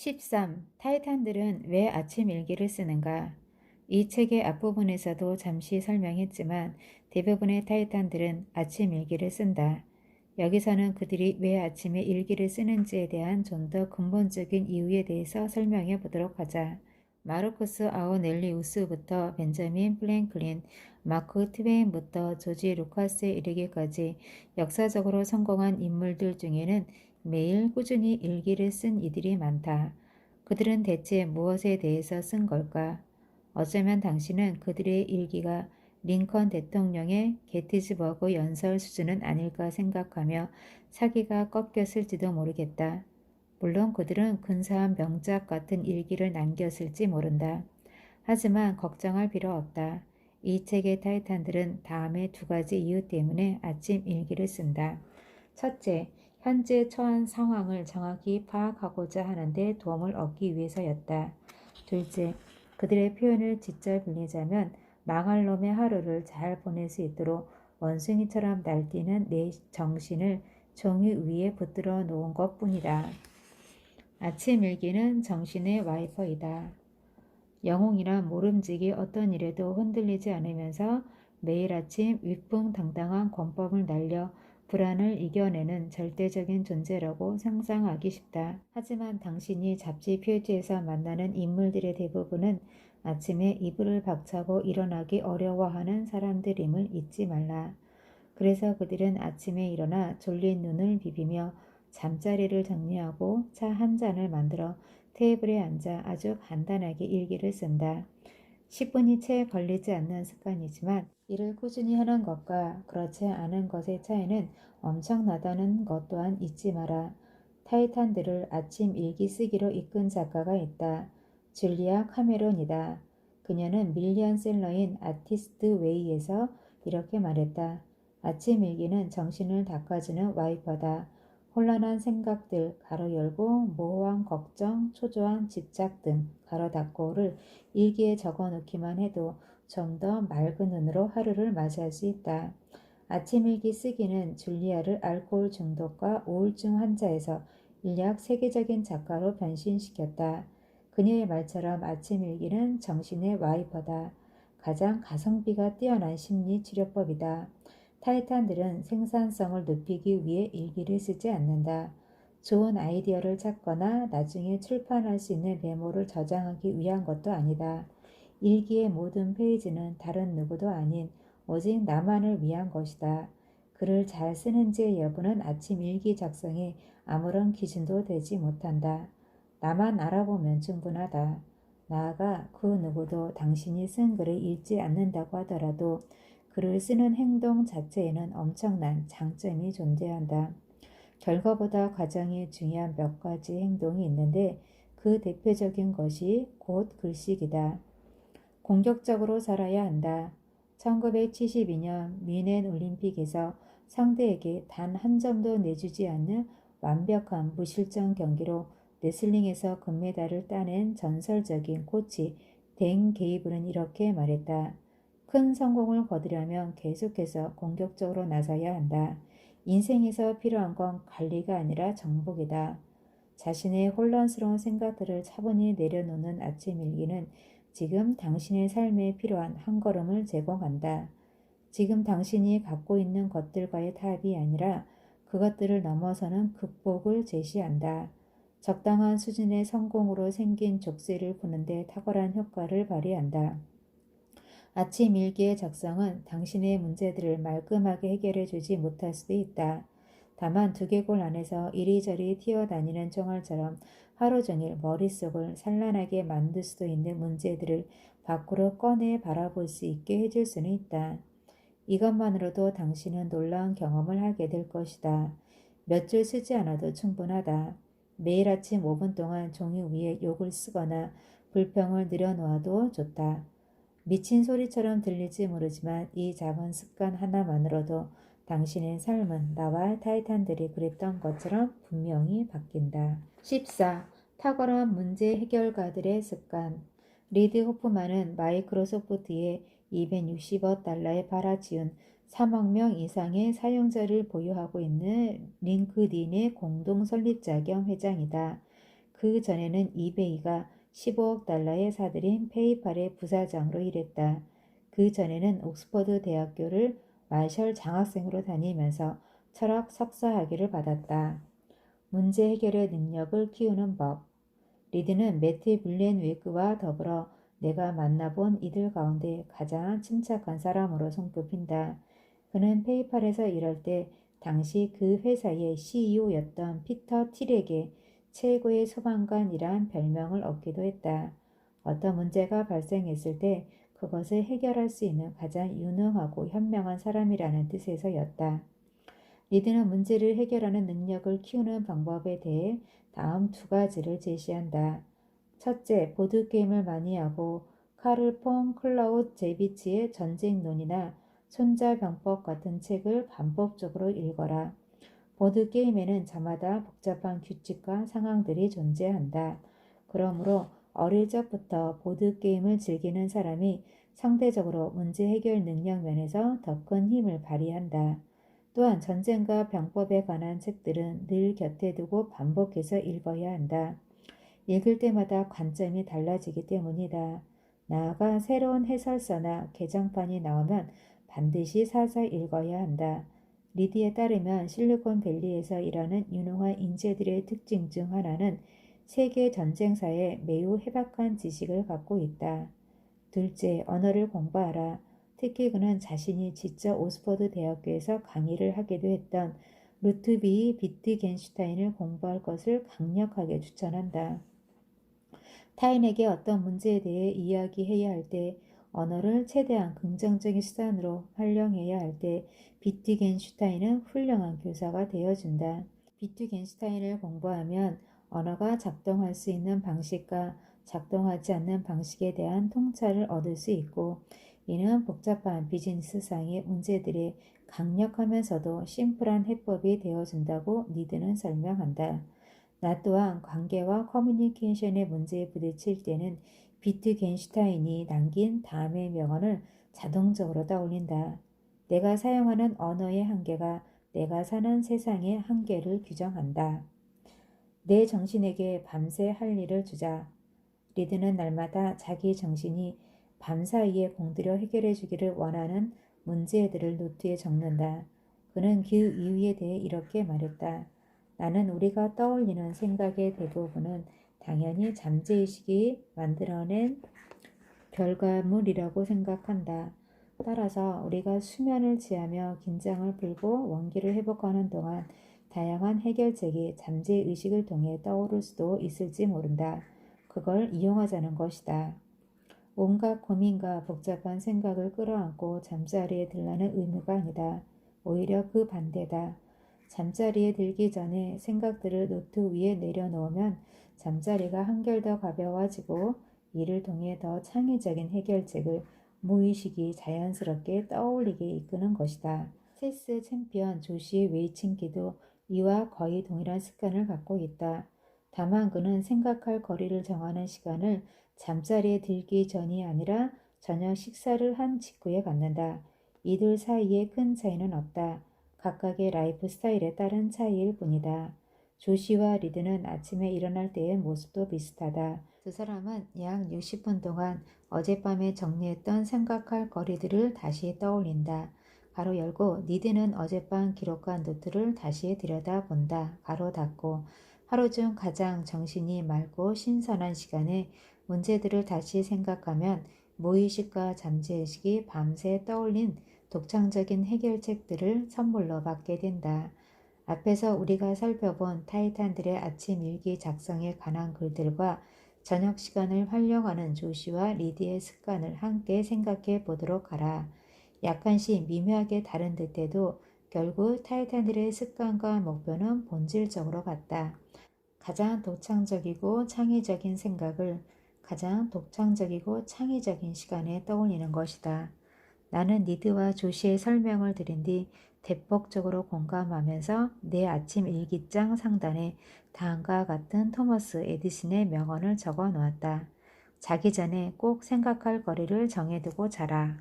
13. 타이탄들은 왜 아침 일기를 쓰는가? 이 책의 앞부분에서도 잠시 설명했지만 대부분의 타이탄들은 아침 일기를 쓴다. 여기서는 그들이 왜 아침에 일기를 쓰는지에 대한 좀 더 근본적인 이유에 대해서 설명해 보도록 하자. 마르쿠스 아우넬리우스부터 벤자민 플랭클린, 마크 트웨인부터 조지 루카스에 이르기까지 역사적으로 성공한 인물들 중에는 매일 꾸준히 일기를 쓴 이들이 많다. 그들은 대체 무엇에 대해서 쓴 걸까? 어쩌면 당신은 그들의 일기가 링컨 대통령의 게티즈버그 연설 수준은 아닐까 생각하며 사기가 꺾였을지도 모르겠다. 물론 그들은 근사한 명작 같은 일기를 남겼을지 모른다. 하지만 걱정할 필요 없다. 이 책의 타이탄들은 다음의 두 가지 이유 때문에 아침 일기를 쓴다. 첫째, 현재 처한 상황을 정확히 파악하고자 하는데 도움을 얻기 위해서였다. 둘째, 그들의 표현을 직접 빌리자면 망할 놈의 하루를 잘 보낼 수 있도록 원숭이처럼 날뛰는 내 정신을 종이 위에 붙들어 놓은 것뿐이다. 아침 일기는 정신의 와이퍼이다. 영웅이란 모름지기 어떤 일에도 흔들리지 않으면서 매일 아침 위풍당당한 권법을 날려 불안을 이겨내는 절대적인 존재라고 상상하기 쉽다. 하지만 당신이 잡지 표지에서 만나는 인물들의 대부분은 아침에 이불을 박차고 일어나기 어려워하는 사람들임을 잊지 말라. 그래서 그들은 아침에 일어나 졸린 눈을 비비며 잠자리를 정리하고 차 한 잔을 만들어 테이블에 앉아 아주 간단하게 일기를 쓴다. 10분이 채 걸리지 않는 습관이지만 이를 꾸준히 하는 것과 그렇지 않은 것의 차이는 엄청나다는 것 또한 잊지 마라. 타이탄들을 아침 일기 쓰기로 이끈 작가가 있다. 줄리아 카메론이다. 그녀는 밀리언셀러인 아티스트 웨이에서 이렇게 말했다. 아침 일기는 정신을 닦아주는 와이퍼다. 혼란한 생각들, 가로 열고, 모호한 걱정, 초조한 집착 등, 가로 닫고를 일기에 적어 놓기만 해도 좀 더 맑은 눈으로 하루를 맞이할 수 있다. 아침 일기 쓰기는 줄리아를 알코올 중독과 우울증 환자에서 인력 세계적인 작가로 변신시켰다. 그녀의 말처럼 아침 일기는 정신의 와이퍼다. 가장 가성비가 뛰어난 심리 치료법이다. 타이탄들은 생산성을 높이기 위해 일기를 쓰지 않는다. 좋은 아이디어를 찾거나 나중에 출판할 수 있는 메모를 저장하기 위한 것도 아니다. 일기의 모든 페이지는 다른 누구도 아닌 오직 나만을 위한 것이다. 글을 잘 쓰는지의 여부는 아침 일기 작성에 아무런 기준도 되지 못한다. 나만 알아보면 충분하다. 나아가 그 누구도 당신이 쓴 글을 읽지 않는다고 하더라도 글을 쓰는 행동 자체에는 엄청난 장점이 존재한다. 결과보다 과정이 중요한 몇 가지 행동이 있는데 그 대표적인 것이 곧 글쓰기다. 공격적으로 살아야 한다. 1972년 뮌헨 올림픽에서 상대에게 단 한 점도 내주지 않는 완벽한 무실점 경기로 레슬링에서 금메달을 따낸 전설적인 코치 댄 게이블은 이렇게 말했다. 큰 성공을 거두려면 계속해서 공격적으로 나서야 한다. 인생에서 필요한 건 관리가 아니라 정복이다. 자신의 혼란스러운 생각들을 차분히 내려놓는 아침 일기는 지금 당신의 삶에 필요한 한 걸음을 제공한다. 지금 당신이 갖고 있는 것들과의 타협이 아니라 그것들을 넘어서는 극복을 제시한다. 적당한 수준의 성공으로 생긴 족쇄를 푸는데 탁월한 효과를 발휘한다. 아침 일기의 작성은 당신의 문제들을 말끔하게 해결해 주지 못할 수도 있다. 다만 두개골 안에서 이리저리 튀어다니는 총알처럼 하루 종일 머릿속을 산란하게 만들 수도 있는 문제들을 밖으로 꺼내 바라볼 수 있게 해줄 수는 있다. 이것만으로도 당신은 놀라운 경험을 하게 될 것이다. 몇 줄 쓰지 않아도 충분하다. 매일 아침 5분 동안 종이 위에 욕을 쓰거나 불평을 늘여놓아도 좋다. 미친 소리처럼 들릴지 모르지만 이 작은 습관 하나만으로도 당신의 삶은 나와 타이탄들이 그랬던 것처럼 분명히 바뀐다. 14. 탁월한 문제 해결가들의 습관. 리드 호프만은 마이크로소프트에 260억 달러에 팔아치운 3억 명 이상의 사용자를 보유하고 있는 링크드인의 공동 설립자 겸 회장이다. 그 전에는 이베이가 15억 달러에 사들인 페이팔의 부사장으로 일했다. 그 전에는 옥스퍼드 대학교를 마셜 장학생으로 다니면서 철학 석사 학위를 받았다. 문제 해결의 능력을 키우는 법. 리드는 매트 블렌웨그와 더불어 내가 만나본 이들 가운데 가장 침착한 사람으로 손꼽힌다. 그는 페이팔에서 일할 때 당시 그 회사의 CEO였던 피터 틸에게 최고의 소방관이란 별명을 얻기도 했다. 어떤 문제가 발생했을 때 그것을 해결할 수 있는 가장 유능하고 현명한 사람이라는 뜻에서였다. 리드는 문제를 해결하는 능력을 키우는 방법에 대해 다음 두 가지를 제시한다. 첫째, 보드게임을 많이 하고 카를 폰 클라우드 제비치의 전쟁론이나 손자병법 같은 책을 반복적으로 읽어라. 보드게임에는 저마다 복잡한 규칙과 상황들이 존재한다. 그러므로 어릴 적부터 보드게임을 즐기는 사람이 상대적으로 문제 해결 능력 면에서 더 큰 힘을 발휘한다. 또한 전쟁과 병법에 관한 책들은 늘 곁에 두고 반복해서 읽어야 한다. 읽을 때마다 관점이 달라지기 때문이다. 나아가 새로운 해설서나 개정판이 나오면 반드시 사서 읽어야 한다. 리디에 따르면 실리콘밸리에서 일하는 유능한 인재들의 특징 중 하나는 세계 전쟁사에 매우 해박한 지식을 갖고 있다. 둘째, 언어를 공부하라. 특히 그는 자신이 직접 오스퍼드 대학교에서 강의를 하기도 했던 루트비 비트겐슈타인을 공부할 것을 강력하게 추천한다. 타인에게 어떤 문제에 대해 이야기해야 할 때, 언어를 최대한 긍정적인 수단으로 활용해야 할 때 비트겐슈타인은 훌륭한 교사가 되어준다. 비트겐슈타인을 공부하면 언어가 작동할 수 있는 방식과 작동하지 않는 방식에 대한 통찰을 얻을 수 있고, 이는 복잡한 비즈니스상의 문제들이 강력하면서도 심플한 해법이 되어준다고 리드는 설명한다. 나 또한 관계와 커뮤니케이션의 문제에 부딪힐 때는 비트겐슈타인이 남긴 다음의 명언을 자동적으로 떠올린다. 내가 사용하는 언어의 한계가 내가 사는 세상의 한계를 규정한다. 내 정신에게 밤새 할 일을 주자. 리드는 날마다 자기 정신이 밤사이에 공들여 해결해 주기를 원하는 문제들을 노트에 적는다. 그는 그 이유에 대해 이렇게 말했다. 나는 우리가 떠올리는 생각의 대부분은 당연히 잠재의식이 만들어낸 결과물이라고 생각한다. 따라서 우리가 수면을 취하며 긴장을 풀고 원기를 회복하는 동안 다양한 해결책이 잠재의식을 통해 떠오를 수도 있을지 모른다. 그걸 이용하자는 것이다. 온갖 고민과 복잡한 생각을 끌어안고 잠자리에 들라는 의무가 아니다. 오히려 그 반대다. 잠자리에 들기 전에 생각들을 노트 위에 내려놓으면 잠자리가 한결 더 가벼워지고 이를 통해 더 창의적인 해결책을 무의식이 자연스럽게 떠올리게 이끄는 것이다. 체스 챔피언 조시 웨이친키도 이와 거의 동일한 습관을 갖고 있다. 다만 그는 생각할 거리를 정하는 시간을 잠자리에 들기 전이 아니라 저녁 식사를 한 직후에 갖는다. 이들 사이에 큰 차이는 없다. 각각의 라이프 스타일에 따른 차이일 뿐이다. 조시와 리드는 아침에 일어날 때의 모습도 비슷하다. 두 사람은 약 60분 동안 어젯밤에 정리했던 생각할 거리들을 다시 떠올린다. 가로 열고 리드는 어젯밤 기록한 노트를 다시 들여다본다. 가로 닫고 하루 중 가장 정신이 맑고 신선한 시간에 문제들을 다시 생각하면 무의식과 잠재의식이 밤새 떠올린 독창적인 해결책들을 선물로 받게 된다. 앞에서 우리가 살펴본 타이탄들의 아침 일기 작성에 관한 글들과 저녁 시간을 활용하는 조시와 리디의 습관을 함께 생각해 보도록 하라. 약간씩 미묘하게 다른 듯해도 결국 타이탄들의 습관과 목표는 본질적으로 같다. 가장 독창적이고 창의적인 생각을 가장 독창적이고 창의적인 시간에 떠올리는 것이다. 나는 리드와 조시의 설명을 들은 뒤 대폭적으로 공감하면서 내 아침 일기장 상단에 다음과 같은 토머스 에디슨의 명언을 적어 놓았다. 자기 전에 꼭 생각할 거리를 정해두고 자라.